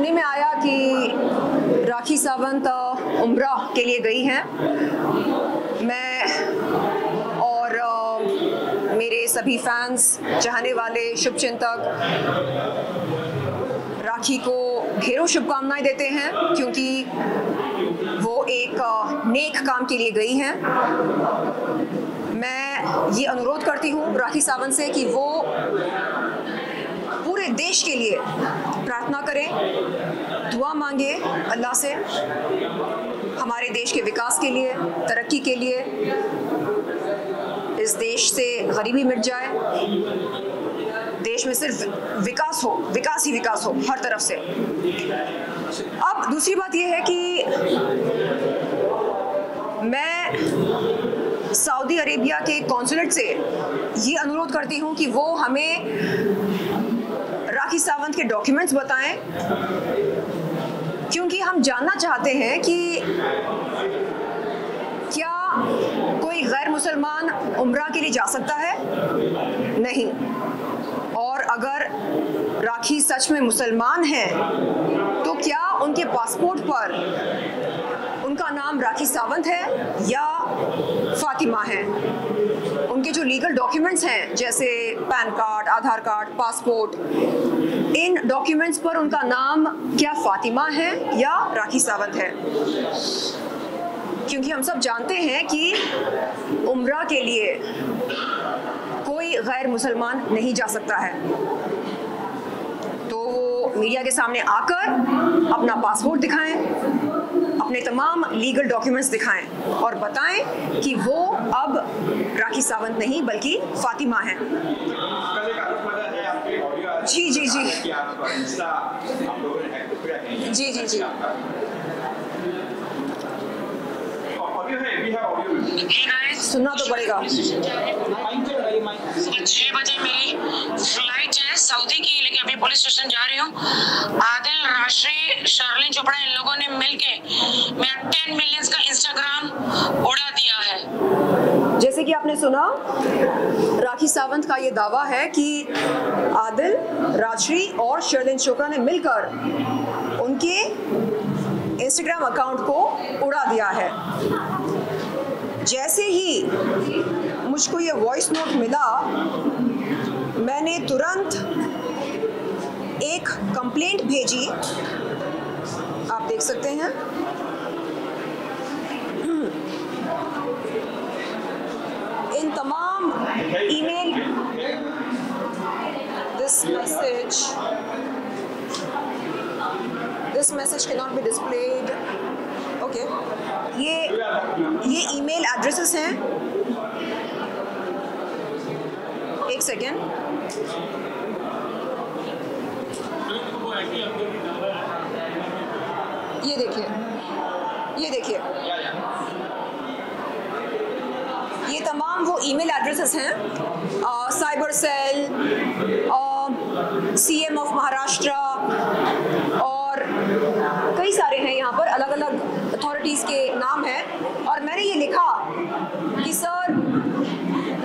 सुनने में आया कि राखी सावंत उम्रा के लिए गई हैं। मैं और मेरे सभी फैंस, चाहने वाले, शुभचिंतक राखी को ढेरों शुभकामनाएं देते हैं, क्योंकि वो एक नेक काम के लिए गई हैं। मैं ये अनुरोध करती हूँ राखी सावंत से कि वो पूरे देश के लिए प्रार्थना करें, दुआ मांगे अल्लाह से, हमारे देश के विकास के लिए, तरक्की के लिए, इस देश से गरीबी मिट जाए, देश में सिर्फ विकास हो, विकास ही विकास हो हर तरफ से। अब दूसरी बात यह है कि मैं सऊदी अरेबिया के कॉन्सुलेट से ये अनुरोध करती हूँ कि वो हमें राखी सावंत के डॉक्यूमेंट्स बताएं, क्योंकि हम जानना चाहते हैं कि क्या कोई गैर मुसलमान उम्रा के लिए जा सकता है? नहीं। और अगर राखी सच में मुसलमान है तो क्या उनके पासपोर्ट पर उनका नाम राखी सावंत है या फातिमा है? उनके जो लीगल डॉक्यूमेंट्स हैं, जैसे पैन कार्ड, आधार कार्ड, पासपोर्ट, इन डॉक्यूमेंट्स पर उनका नाम क्या फातिमा है या राखी सावंत है? क्योंकि हम सब जानते हैं कि उम्रा के लिए कोई गैर मुसलमान नहीं जा सकता है। तो वो मीडिया के सामने आकर अपना पासपोर्ट दिखाएं, अपने तमाम लीगल डॉक्यूमेंट्स दिखाएं और बताएं कि वो अब राखी सावंत नहीं बल्कि फातिमा हैं। जी जी जी जी जी जी सुनना तो पड़ेगा। 6 बजे मेरी फ्लाइट है सऊदी की, लेकिन अभी पुलिस स्टेशन जा रही हूँ। आदिल, राशि, शर्लिन चोपड़ा, इन लोगों ने मिलके मेरा 10 मिलियंस का इंस्टाग्राम उड़ा दिया है। जैसे कि आपने सुना, राखी सावंत का ये दावा है कि आदिल, राजश्री और शर्लिन चोपड़ा ने मिलकर उनके इंस्टाग्राम अकाउंट को उड़ा दिया है। जैसे ही मुझको ये वॉइस नोट मिला, मैंने तुरंत एक कंप्लेंट भेजी, आप देख सकते हैं। इन तमाम email, this message cannot be displayed. Okay. ये ईमेल एड्रेसेस हैं। एक सेकेंड। ये देखिए, ये देखिए, ये तमाम वो ईमेल एड्रेसेस हैं। Cyber cell, CM of Maharashtra और कई सारे हैं यहाँ पर, अलग अलग अथॉरिटीज़ के नाम हैं। और मैंने ये लिखा कि सर,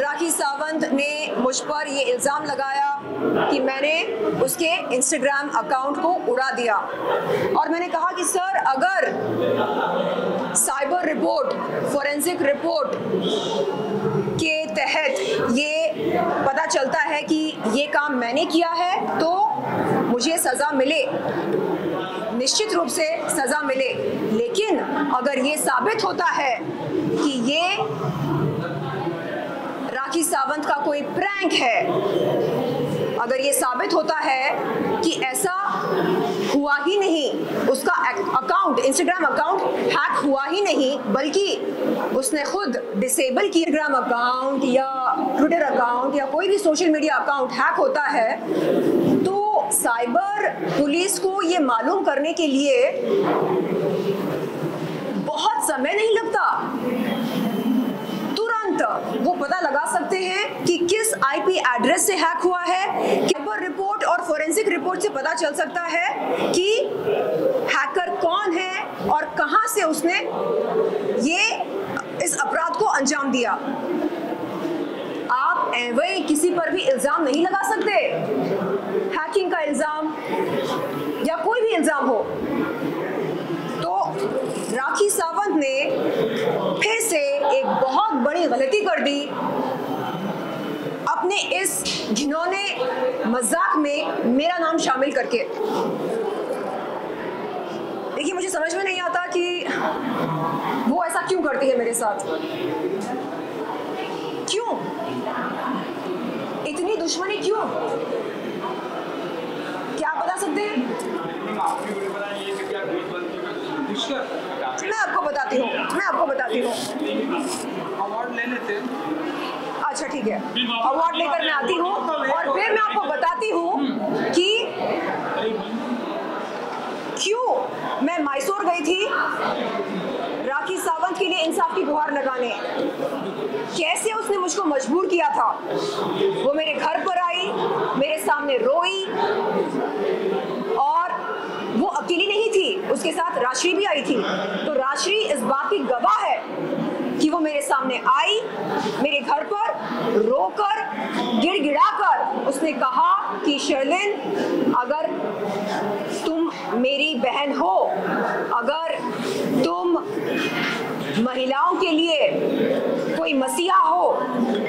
राखी सावंत ने मुझ पर ये इल्ज़ाम लगाया कि मैंने उसके इंस्टाग्राम अकाउंट को उड़ा दिया। और मैंने कहा कि सर, अगर साइबर रिपोर्ट, फोरेंसिक रिपोर्ट के तहत ये पता चलता है कि ये काम मैंने किया है तो मुझे सज़ा मिले, निश्चित रूप से सज़ा मिले। लेकिन अगर ये साबित होता है कि ये राखी सावंत का कोई प्रैंक है, अगर ये साबित होता है कि ऐसा हुआ ही नहीं, उसका अकाउंट, इंस्टाग्राम अकाउंट हैक हुआ ही नहीं, बल्कि उसने खुद डिसेबल किया इंस्टाग्राम अकाउंट या ट्विटर अकाउंट या कोई भी सोशल मीडिया अकाउंट हैक होता है, तो साइबर पुलिस को ये मालूम करने के लिए बहुत समय नहीं लगता। तुरंत वो पता लगा सकते हैं कि किस IP एड्रेस से हैक हुआ है। साइबर रिपोर्ट और फोरेंसिक रिपोर्ट से पता चल सकता है कि हैकर कौन है और कहां से उसने ये इस अपराध को अंजाम दिया। आप एवं किसी पर भी इल्जाम नहीं लगा सकते, हैकिंग का इल्जाम या कोई भी भी इल्जाम हो। तो राखी सावंत ने फिर से एक बहुत बड़ी गलती कर दी अपने इस घिनौने मजाक में मेरा नाम शामिल करके। देखिए, मुझे समझ में नहीं आता कि वो ऐसा क्यों करती है मेरे साथ। क्यों इतनी दुश्मनी, क्यों? क्या आप बता सकते हैं? मैं आपको बताती हूँ, अवार्ड ले लेते हैं। अच्छा ठीक है, अवार्ड लेकर मैं आती हूँ और फिर मैं आपको बताती हूँ कि क्यों मैं मैसूर गई थी राखी सावंत के लिए इंसाफ की गुहार लगाने। कैसे उसने मुझको मजबूर किया था। वो मेरे घर पर आई, मेरे सामने रोई, और वो अकेली नहीं थी, उसके साथ राश्री भी आई थी। तो राश्री इस बात की गवाह है कि वो मेरे सामने आई, मेरे घर पर रोकर, गिड़गिड़ाकर उसने कहा कि शर्लिन, अगर तुम मेरी बहन हो, अगर तुम महिलाओं के लिए कोई मसीहा हो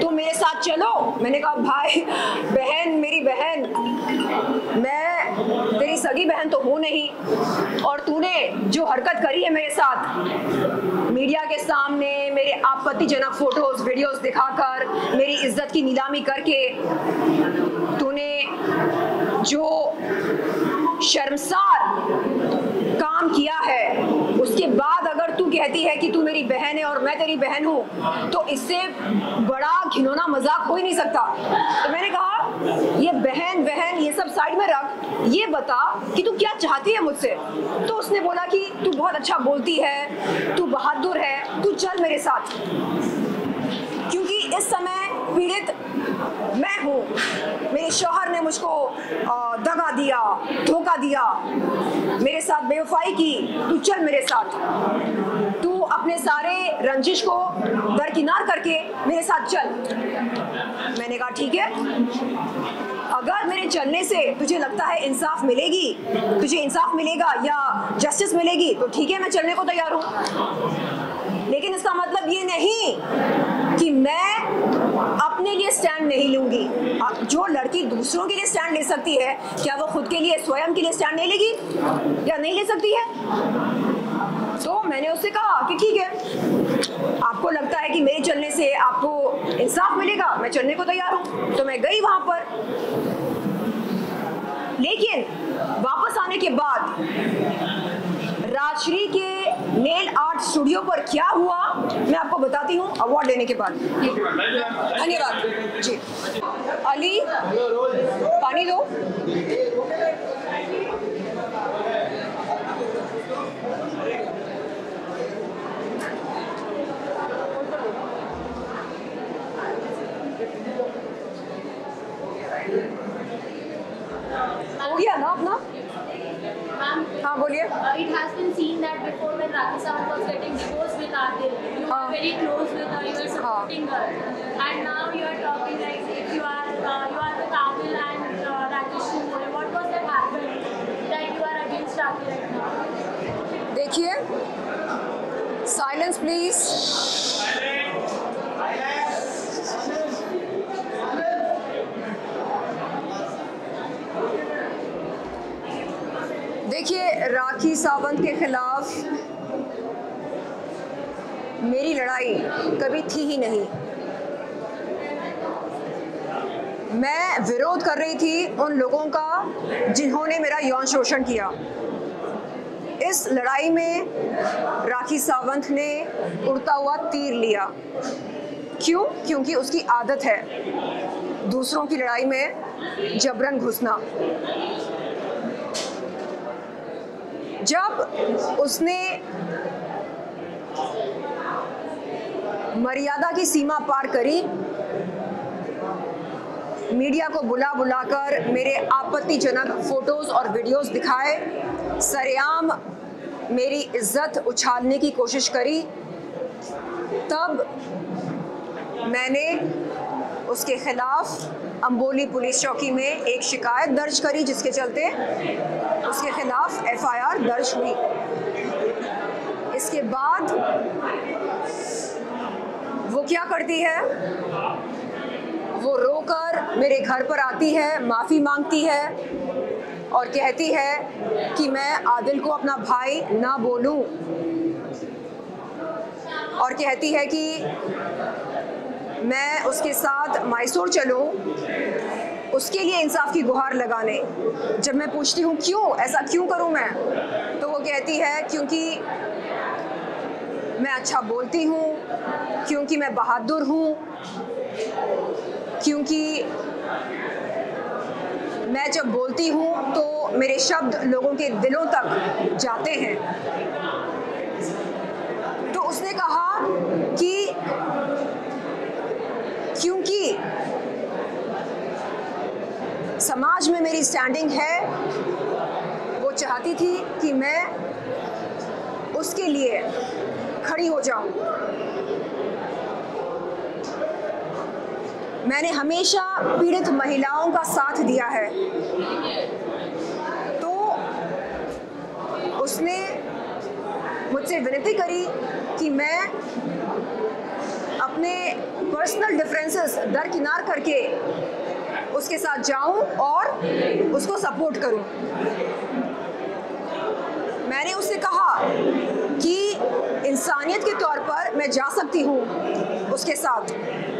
तो मेरे साथ चलो। मैंने कहा भाई, बहन, मेरी बहन, मैं तेरी सगी बहन तो हूँ नहीं, और तूने जो हरकत करी है मेरे साथ मीडिया के सामने, मेरे आपत्तिजनक फोटोज वीडियोस दिखाकर, मेरी इज्जत की नीलामी करके, तूने जो शर्मसार काम किया है, उसके बाद अगर तू कहती है कि तू मेरी बहन है और मैं तेरी बहन हूँ, तो इससे बड़ा घिनौना मजाक हो ही नहीं सकता। तो मैंने कहा ये बहन बहन ये सब साइड में रख, ये बता कि तू क्या चाहती है मुझसे। तो उसने बोला कि तू बहुत अच्छा बोलती है, तू बहादुर है, तू चल मेरे साथ, क्योंकि इस समय पीड़ित मैं हूँ। मेरे शौहर ने मुझको दगा दिया, धोखा दिया, मेरे साथ बेवफाई की, तू चल मेरे साथ, तू अपने सारे रंजिश को दरकिनार करके मेरे साथ चल। मैंने कहा ठीक है, अगर मेरे चलने से तुझे लगता है इंसाफ मिलेगी, तुझे इंसाफ मिलेगा या जस्टिस मिलेगी, तो ठीक है, मैं चलने को तैयार हूँ। लेकिन इसका मतलब ये नहीं कि मैं अपने लिए स्टैंड नहीं लूंगी। जो लड़की दूसरों के लिए स्टैंड ले सकती है, क्या वो खुद के लिए, स्वयं के लिए स्टैंड नहीं लेगी या नहीं ले सकती है? तो मैंने उससे कहा कि ठीक है, आपको लगता है कि मेरे चलने से आपको इंसाफ मिलेगा, मैं चलने को तैयार हूँ। तो मैं गई वहां पर, लेकिन वापस आने के बाद राजश्री के नेल आर्ट स्टूडियो पर क्या हुआ मैं आपको बताती हूँ अवार्ड लेने के बाद। धन्यवाद जी। अली, पानी दो। हो गया ना अपना? हाँ बोलिए। It has been seen that before when Rakhi Sawant was getting divorced with Adil, you were very close with her, you were supporting her, and now you are talking like if you are with Adil and Rakesh Singh. What was that happened that you are against Rakhi right now? देखिए, silence please. देखिए, राखी सावंत के खिलाफ मेरी लड़ाई कभी थी ही नहीं। मैं विरोध कर रही थी उन लोगों का जिन्होंने मेरा यौन शोषण किया। इस लड़ाई में राखी सावंत ने उड़ता हुआ तीर लिया। क्यों? क्योंकि उसकी आदत है दूसरों की लड़ाई में जबरन घुसना। जब उसने मर्यादा की सीमा पार करी, मीडिया को बुला बुलाकर मेरे आपत्तिजनक फोटोज और वीडियोस दिखाए, सरेआम मेरी इज्जत उछालने की कोशिश करी, तब मैंने उसके खिलाफ अंबोली पुलिस चौकी में एक शिकायत दर्ज करी, जिसके चलते उसके खिलाफ FIR दर्ज हुई। इसके बाद वो क्या करती है, वो रोकर मेरे घर पर आती है, माफ़ी मांगती है और कहती है कि मैं आदिल को अपना भाई ना बोलूं, और कहती है कि मैं उसके साथ मैसूर चलूं उसके लिए इंसाफ की गुहार लगाने। जब मैं पूछती हूँ क्यों, ऐसा क्यों करूँ मैं, तो वो कहती है क्योंकि मैं अच्छा बोलती हूँ, क्योंकि मैं बहादुर हूँ, क्योंकि मैं जब बोलती हूँ तो मेरे शब्द लोगों के दिलों तक जाते हैं। तो उसने कहा कि क्योंकि समाज में मेरी स्टैंडिंग है, वो चाहती थी कि मैं उसके लिए खड़ी हो जाऊं। मैंने हमेशा पीड़ित महिलाओं का साथ दिया है। तो उसने मुझसे विनती करी कि मैं अपने पर्सनल डिफरेंसेस दरकिनार करके उसके साथ जाऊं और उसको सपोर्ट करूं। मैंने उससे कहा कि इंसानियत के तौर पर मैं जा सकती हूं उसके साथ,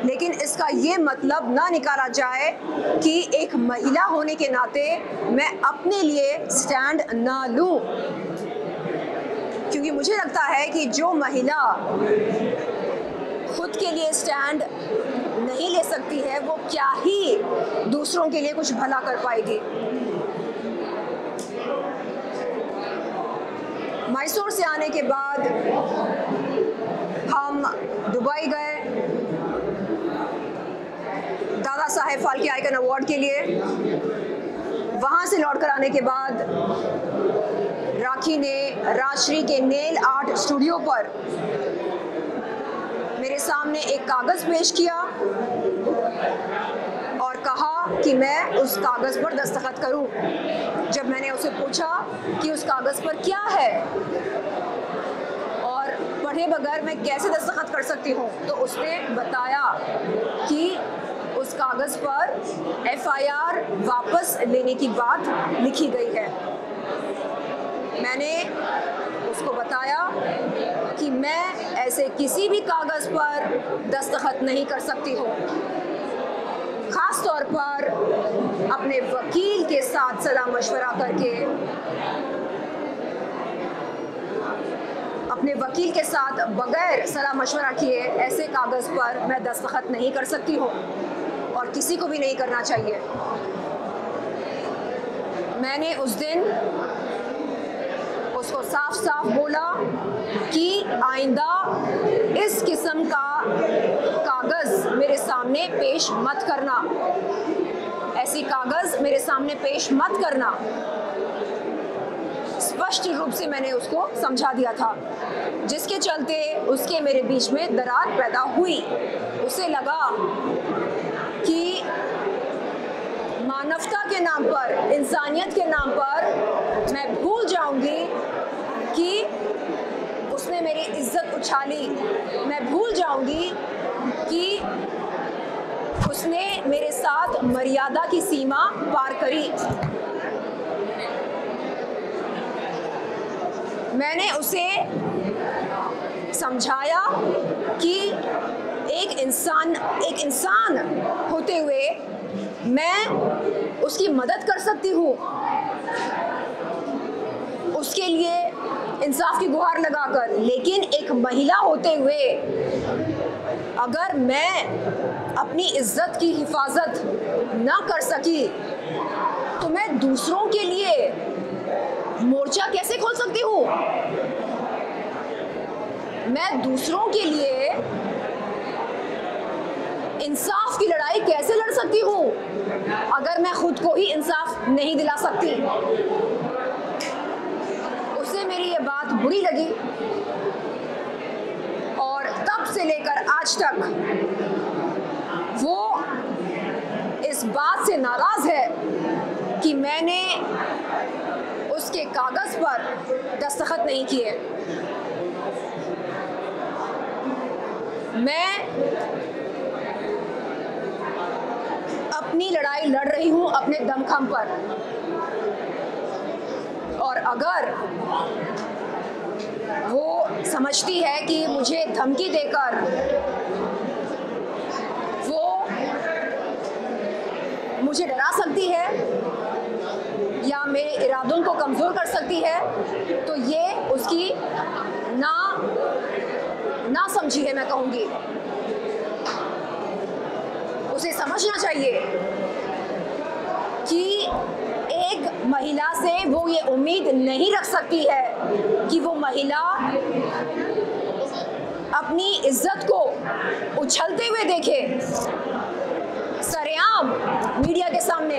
लेकिन इसका ये मतलब ना निकाला जाए कि एक महिला होने के नाते मैं अपने लिए स्टैंड ना लूं, क्योंकि मुझे लगता है कि जो महिला खुद के लिए स्टैंड नहीं ले सकती है वो क्या ही दूसरों के लिए कुछ भला कर पाएगी। मैसूर से आने के बाद हम दुबई गए दादा साहेब फाल्के आइकन अवार्ड के लिए। वहाँ से लौटकर आने के बाद राखी ने राजश्री के नेल आर्ट स्टूडियो पर मेरे सामने एक कागज़ पेश किया और कहा कि मैं उस कागज़ पर दस्तखत करूं। जब मैंने उसे पूछा कि उस कागज़ पर क्या है और पढ़े बगैर मैं कैसे दस्तखत कर सकती हूं, तो उसने बताया कि उस कागज़ पर FIR वापस लेने की बात लिखी गई है। मैंने उसको बताया कि मैं ऐसे किसी भी कागज़ पर दस्तखत नहीं कर सकती हूँ, ख़ास तौर पर अपने वकील के साथ सलाह मशवरा करके, अपने वकील के साथ बगैर सलाह मशवरा किए ऐसे कागज़ पर मैं दस्तखत नहीं कर सकती हूँ और किसी को भी नहीं करना चाहिए। मैंने उस दिन उसको साफ साफ बोला कि आइंदा इस किस्म का कागज़ मेरे सामने पेश मत करना, ऐसी कागज़ मेरे सामने पेश मत करना। स्पष्ट रूप से मैंने उसको समझा दिया था, जिसके चलते उसके मेरे बीच में दरार पैदा हुई। उसे लगा कि मानवता के नाम पर, इंसानियत के नाम पर मैं भूल जाऊंगी कि उसने मेरी इज्जत उछाली, मैं भूल जाऊंगी कि उसने मेरे साथ मर्यादा की सीमा पार करी। मैंने उसे समझाया कि एक इंसान होते हुए मैं उसकी मदद कर सकती हूँ, उसके लिए इंसाफ की गुहार लगाकर, लेकिन एक महिला होते हुए अगर मैं अपनी इज्जत की हिफाजत ना कर सकी तो मैं दूसरों के लिए मोर्चा कैसे खोल सकती हूँ? मैं दूसरों के लिए इंसाफ की लड़ाई कैसे लड़ सकती हूँ अगर मैं खुद को ही इंसाफ नहीं दिला सकती? उसे मेरी ये बात बुरी लगी और तब से लेकर आज तक वो इस बात से नाराज़ है कि मैंने उसके कागज़ पर दस्तखत नहीं किए। मैं अपनी लड़ाई लड़ रही हूँ अपने दमखम पर, और अगर वो समझती है कि मुझे धमकी देकर वो मुझे डरा सकती है या मेरे इरादों को कमज़ोर कर सकती है, तो ये उसकी ना समझी है, मैं कहूँगी। उसे समझना चाहिए कि एक महिला से वो ये उम्मीद नहीं रख सकती है कि वो महिला अपनी इज्जत को उछलते हुए देखे सरेआम मीडिया के सामने,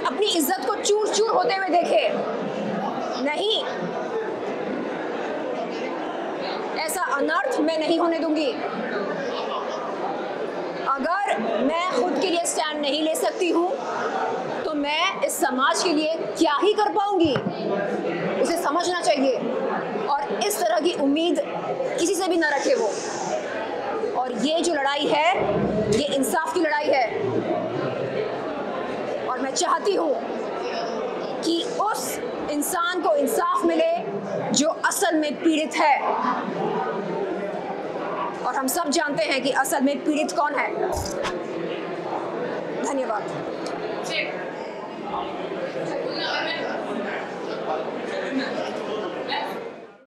अपनी इज्जत को चूर चूर होते हुए देखे। नहीं, ऐसा अनर्थ मैं नहीं होने दूंगी। अगर मैं खुद के लिए स्टैंड नहीं ले सकती हूँ तो मैं इस समाज के लिए क्या ही कर पाऊंगी। उसे समझना चाहिए और इस तरह की उम्मीद किसी से भी न रखे वो। और ये जो लड़ाई है, ये इंसाफ की लड़ाई है, और मैं चाहती हूँ कि उस इंसान को इंसाफ मिले जो असल में पीड़ित है, और हम सब जानते हैं कि असल में पीड़ित कौन है। धन्यवाद।